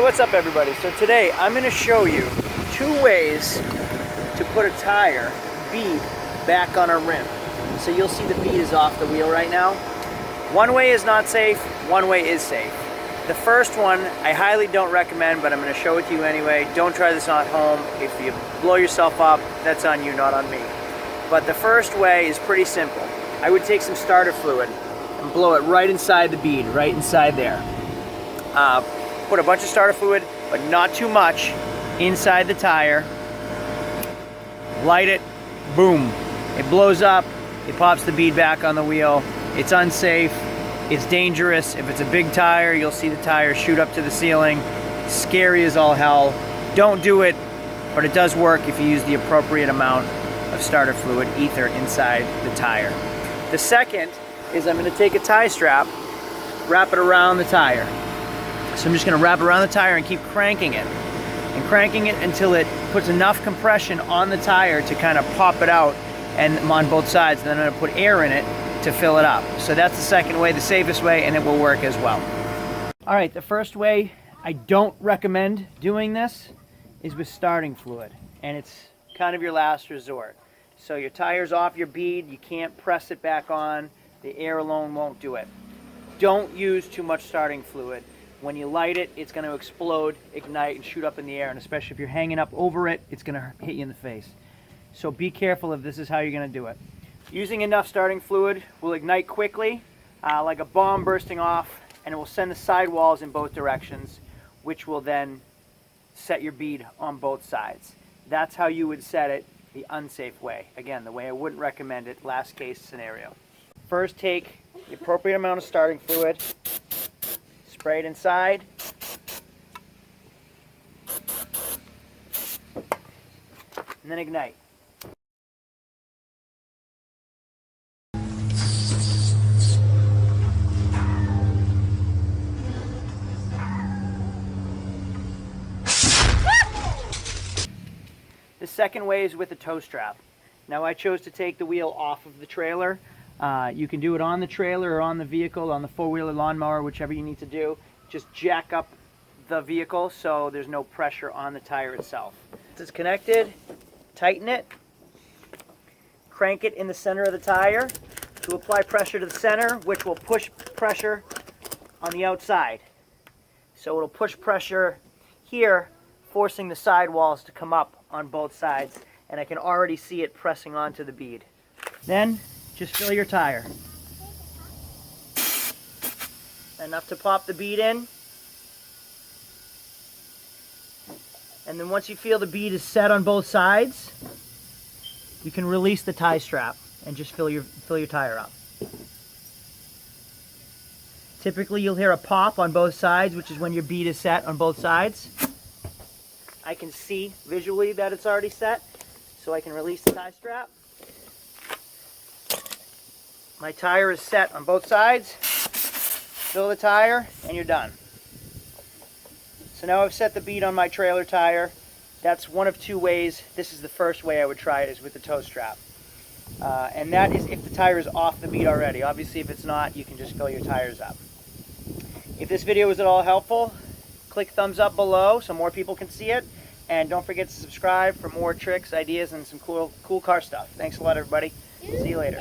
What's up everybody? So today I'm going to show you 2 ways to put a tire bead back on a rim. So you'll see the bead is off the wheel right now. One way is not safe, one way is safe. The first one I highly don't recommend, but I'm going to show it to you anyway. Don't try this at home. If you blow yourself up, that's on you, not on me. But the first way is pretty simple. I would take some starter fluid and blow it right inside the bead, right inside there. Put a bunch of starter fluid, but not too much, inside the tire. Light it, boom. It blows up, it pops the bead back on the wheel. It's unsafe, it's dangerous. If it's a big tire, you'll see the tire shoot up to the ceiling. Scary as all hell. Don't do it, but it does work if you use the appropriate amount of starter fluid, ether, inside the tire. The second is I'm going to take a tie strap, wrap it around the tire. So I'm just going to wrap it around the tire and keep cranking it. And cranking it until it puts enough compression on the tire to kind of pop it out and on both sides. And then I'm going to put air in it to fill it up. So that's the second way, the safest way, and it will work as well. All right, the first way I don't recommend doing this is with starting fluid. And it's kind of your last resort. So your tire's off your bead, you can't press it back on. The air alone won't do it. Don't use too much starting fluid. When you light it, it's going to explode, ignite, and shoot up in the air. And especially if you're hanging up over it, it's going to hit you in the face. So be careful if this is how you're going to do it. Using enough starting fluid will ignite quickly, like a bomb bursting off, and it will send the sidewalls in both directions, which will then set your bead on both sides. That's how you would set it the unsafe way. Again, the way I wouldn't recommend it, last case scenario. First, take the appropriate amount of starting fluid, spray it inside, and then ignite. The second way is with a tow strap. Now I chose to take the wheel off of the trailer. You can do it on the trailer or on the vehicle, on the four-wheeler lawnmower, whichever you need to do. Just jack up the vehicle so there's no pressure on the tire itself. Once it's connected, tighten it, crank it in the center of the tire to apply pressure to the center, which will push pressure on the outside. So it'll push pressure here, forcing the sidewalls to come up on both sides, and I can already see it pressing onto the bead. Then just fill your tire. Enough to pop the bead in. And then once you feel the bead is set on both sides, you can release the tie strap and just fill your tire up. Typically you'll hear a pop on both sides, which is when your bead is set on both sides. I can see visually that it's already set, so I can release the tie strap. My tire is set on both sides. Fill the tire, and you're done. So now I've set the bead on my trailer tire. That's one of 2 ways. This is the first way I would try it, is with the tow strap. And that is if the tire is off the bead already. Obviously, if it's not, you can just fill your tires up. If this video was at all helpful, click thumbs up below so more people can see it. And don't forget to subscribe for more tricks, ideas, and some cool car stuff. Thanks a lot, everybody. See you later.